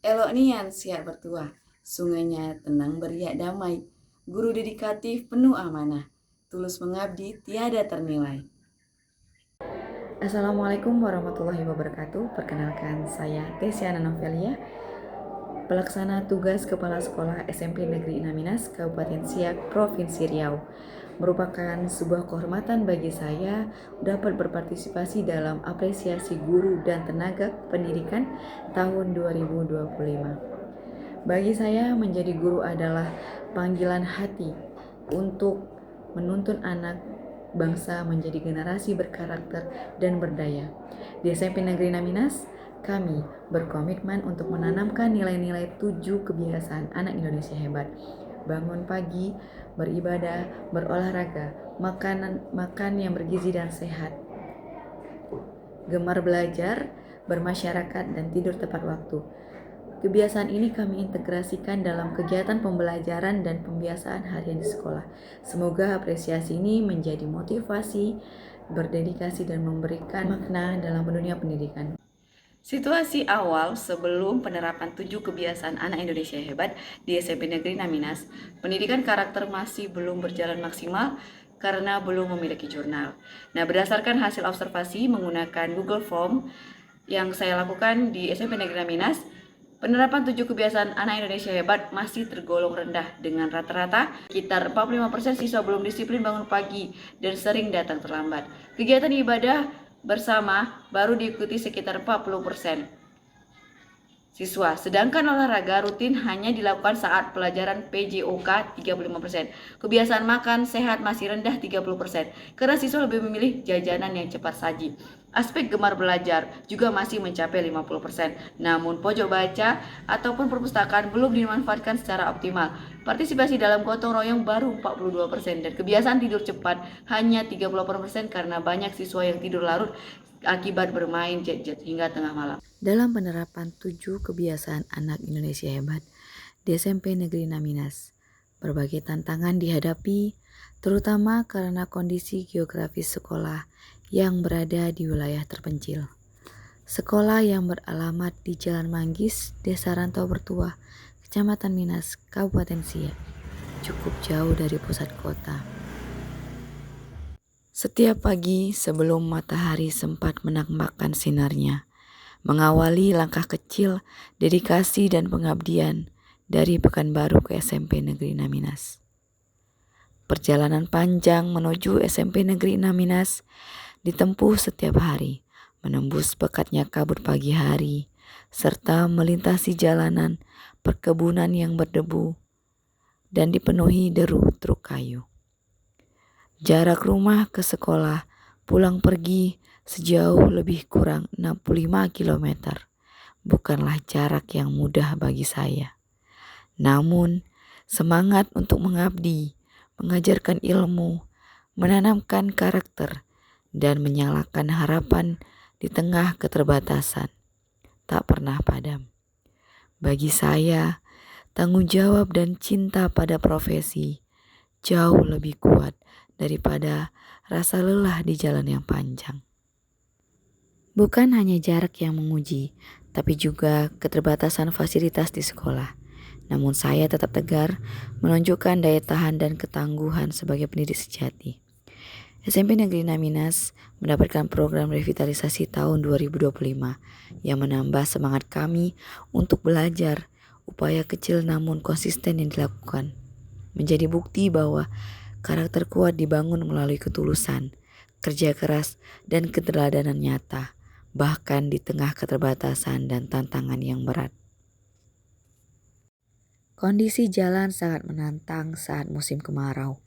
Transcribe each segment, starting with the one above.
Elok nian siap bertua, sungainya tenang beriak damai, guru dedikatif penuh amanah, tulus mengabdi tiada ternilai. Assalamualaikum warahmatullahi wabarakatuh. Perkenalkan saya Tesiana Novelia, pelaksana tugas Kepala Sekolah SMP Negeri Inaminas, Kabupaten Siak, Provinsi Riau. Merupakan sebuah kehormatan bagi saya dapat berpartisipasi dalam apresiasi guru dan tenaga pendidikan tahun 2025. Bagi saya menjadi guru adalah panggilan hati untuk menuntun anak bangsa menjadi generasi berkarakter dan berdaya. Di SMP Negeri Naminas, kami berkomitmen untuk menanamkan nilai-nilai 7 kebiasaan anak Indonesia hebat. Bangun pagi, beribadah, berolahraga, makan yang bergizi dan sehat, gemar belajar, bermasyarakat, dan tidur tepat waktu. Kebiasaan ini kami integrasikan dalam kegiatan pembelajaran dan pembiasaan harian di sekolah. Semoga apresiasi ini menjadi motivasi, berdedikasi, dan memberikan makna dalam dunia pendidikan. Situasi awal sebelum penerapan 7 kebiasaan anak Indonesia hebat di SMP Negeri Naminas, pendidikan karakter masih belum berjalan maksimal karena belum memiliki jurnal. Nah, berdasarkan hasil observasi menggunakan Google Form yang saya lakukan di SMP Negeri Naminas, penerapan 7 kebiasaan anak Indonesia hebat masih tergolong rendah dengan rata-rata sekitar 45% siswa belum disiplin bangun pagi dan sering datang terlambat. Kegiatan ibadah bersama baru diikuti sekitar 40% siswa, sedangkan olahraga rutin hanya dilakukan saat pelajaran PJOK 35%. Kebiasaan makan sehat masih rendah 30%, karena siswa lebih memilih jajanan yang cepat saji. Aspek gemar belajar juga masih mencapai 50%, namun pojok baca ataupun perpustakaan belum dimanfaatkan secara optimal. Partisipasi dalam gotong royong baru 42%, dan kebiasaan tidur cepat hanya 38% karena banyak siswa yang tidur larut akibat bermain gadget hingga tengah malam. Dalam penerapan 7 kebiasaan anak Indonesia hebat di SMP Negeri Naminas, berbagai tantangan dihadapi, terutama karena kondisi geografis sekolah yang berada di wilayah terpencil. Sekolah yang beralamat di Jalan Manggis, Desa Rantau Bertuah, Kecamatan Minas, Kabupaten Siak, cukup jauh dari pusat kota. Setiap pagi sebelum matahari sempat menampakkan sinarnya, mengawali langkah kecil, dedikasi dan pengabdian dari Pekanbaru ke SMP Negeri Naminas. Perjalanan panjang menuju SMP Negeri Naminas ditempuh setiap hari, menembus pekatnya kabut pagi hari, serta melintasi jalanan perkebunan yang berdebu dan dipenuhi deru truk kayu. Jarak rumah ke sekolah pulang pergi sejauh lebih kurang 65 km. Bukanlah jarak yang mudah bagi saya. Namun, semangat untuk mengabdi, mengajarkan ilmu, menanamkan karakter, dan menyalakan harapan di tengah keterbatasan tak pernah padam. Bagi saya, tanggung jawab dan cinta pada profesi jauh lebih kuat daripada rasa lelah di jalan yang panjang. Bukan hanya jarak yang menguji, tapi juga keterbatasan fasilitas di sekolah. Namun saya tetap tegar, menunjukkan daya tahan dan ketangguhan sebagai pendidik sejati. SMP Negeri Naminas mendapatkan program revitalisasi tahun 2025 yang menambah semangat kami untuk belajar. Upaya kecil namun konsisten yang dilakukan menjadi bukti bahwa karakter kuat dibangun melalui ketulusan, kerja keras, dan keteladanan nyata, bahkan di tengah keterbatasan dan tantangan yang berat. Kondisi jalan sangat menantang saat musim kemarau.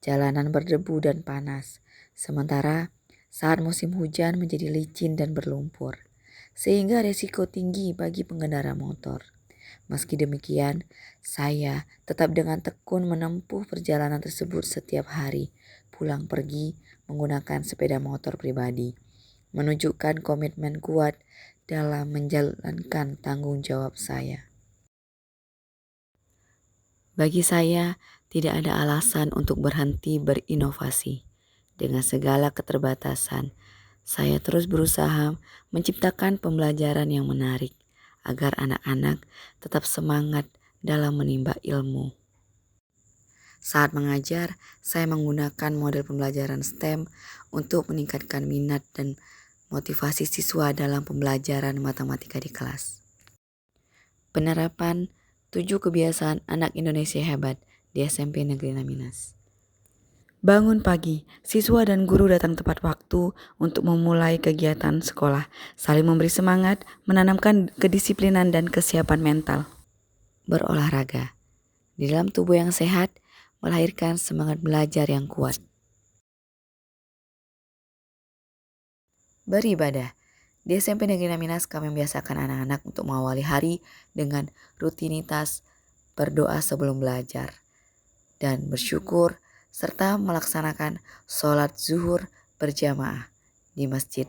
Jalanan berdebu dan panas, sementara saat musim hujan menjadi licin dan berlumpur, sehingga resiko tinggi bagi pengendara motor. Meski demikian, saya tetap dengan tekun menempuh perjalanan tersebut setiap hari, pulang pergi menggunakan sepeda motor pribadi, menunjukkan komitmen kuat dalam menjalankan tanggung jawab saya. Bagi saya, tidak ada alasan untuk berhenti berinovasi. Dengan segala keterbatasan, saya terus berusaha menciptakan pembelajaran yang menarik, agar anak-anak tetap semangat dalam menimba ilmu. Saat mengajar, saya menggunakan model pembelajaran STEM untuk meningkatkan minat dan motivasi siswa dalam pembelajaran matematika di kelas. Penerapan 7 kebiasaan anak Indonesia hebat di SMP Negeri Naminas. Bangun pagi, siswa dan guru datang tepat waktu untuk memulai kegiatan sekolah, saling memberi semangat, menanamkan kedisiplinan dan kesiapan mental. Berolahraga, di dalam tubuh yang sehat, melahirkan semangat belajar yang kuat. Beribadah. Di SMP Negeri Naminas kami membiasakan anak-anak untuk mengawali hari dengan rutinitas berdoa sebelum belajar dan bersyukur serta melaksanakan sholat zuhur berjamaah di masjid.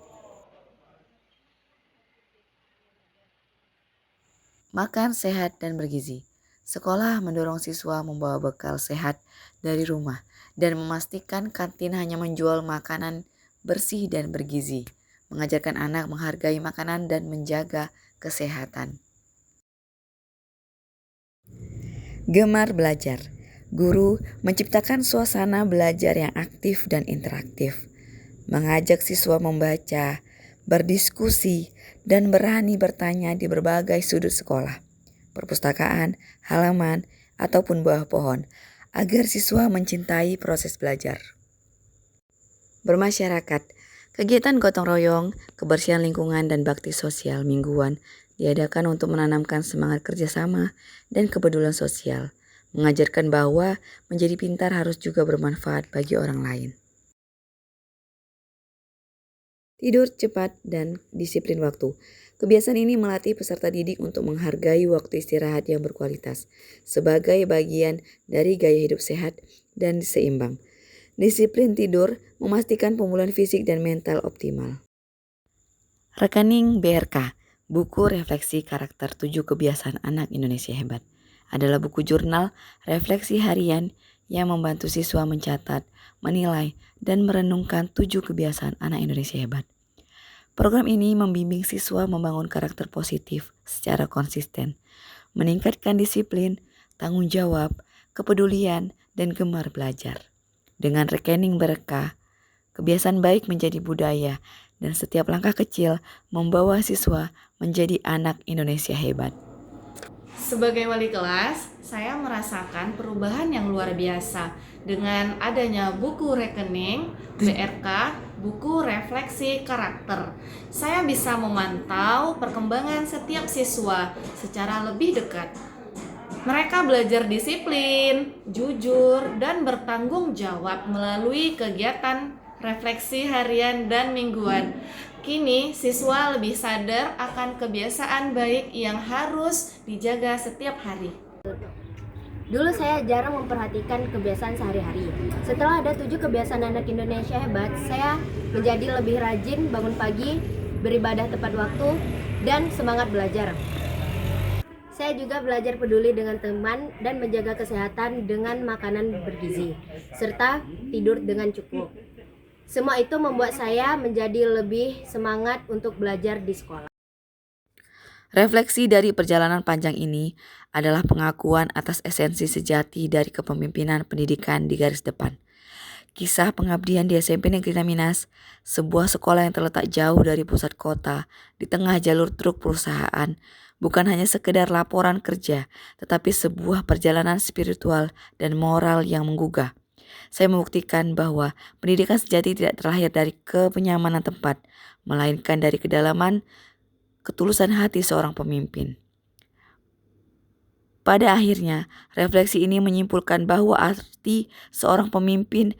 Makan sehat dan bergizi. Sekolah mendorong siswa membawa bekal sehat dari rumah dan memastikan kantin hanya menjual makanan bersih dan bergizi, mengajarkan anak menghargai makanan dan menjaga kesehatan. Gemar belajar. Guru menciptakan suasana belajar yang aktif dan interaktif, mengajak siswa membaca, berdiskusi, dan berani bertanya di berbagai sudut sekolah, perpustakaan, halaman, ataupun bawah pohon, agar siswa mencintai proses belajar. Bermasyarakat, kegiatan gotong royong, kebersihan lingkungan, dan bakti sosial mingguan diadakan untuk menanamkan semangat kerjasama dan kepedulian sosial, mengajarkan bahwa menjadi pintar harus juga bermanfaat bagi orang lain. Tidur cepat dan disiplin waktu. Kebiasaan ini melatih peserta didik untuk menghargai waktu istirahat yang berkualitas sebagai bagian dari gaya hidup sehat dan seimbang. Disiplin tidur memastikan pemulihan fisik dan mental optimal. Rekening BRK, buku refleksi karakter 7 kebiasaan anak Indonesia hebat, adalah buku jurnal refleksi harian yang membantu siswa mencatat, menilai, dan merenungkan 7 kebiasaan anak Indonesia hebat. Program ini membimbing siswa membangun karakter positif secara konsisten, meningkatkan disiplin, tanggung jawab, kepedulian, dan gemar belajar. Dengan rekening berkah, kebiasaan baik menjadi budaya, dan setiap langkah kecil membawa siswa menjadi anak Indonesia hebat. Sebagai wali kelas, saya merasakan perubahan yang luar biasa dengan adanya buku rekening, BRK, buku refleksi karakter. Saya bisa memantau perkembangan setiap siswa secara lebih dekat. Mereka belajar disiplin, jujur, dan bertanggung jawab melalui kegiatan refleksi harian dan mingguan. Kini, siswa lebih sadar akan kebiasaan baik yang harus dijaga setiap hari. Dulu saya jarang memperhatikan kebiasaan sehari-hari. Setelah ada 7 kebiasaan anak Indonesia hebat, saya menjadi lebih rajin bangun pagi, beribadah tepat waktu, dan semangat belajar. Saya juga belajar peduli dengan teman dan menjaga kesehatan dengan makanan bergizi, serta tidur dengan cukup. Semua itu membuat saya menjadi lebih semangat untuk belajar di sekolah. Refleksi dari perjalanan panjang ini adalah pengakuan atas esensi sejati dari kepemimpinan pendidikan di garis depan. Kisah pengabdian di SMP Negeri Naminas, sebuah sekolah yang terletak jauh dari pusat kota, di tengah jalur truk perusahaan, bukan hanya sekedar laporan kerja, tetapi sebuah perjalanan spiritual dan moral yang menggugah. Saya membuktikan bahwa pendidikan sejati tidak terlahir dari kenyamanan tempat, melainkan dari kedalaman ketulusan hati seorang pemimpin. Pada akhirnya, refleksi ini menyimpulkan bahwa arti seorang pemimpin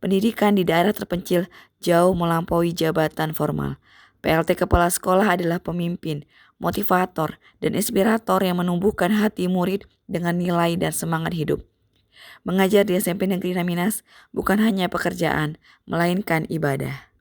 pendidikan di daerah terpencil jauh melampaui jabatan formal. PLT Kepala Sekolah adalah pemimpin, motivator, dan inspirator yang menumbuhkan hati murid dengan nilai dan semangat hidup. Mengajar di SMP Negeri Naminas bukan hanya pekerjaan, melainkan ibadah.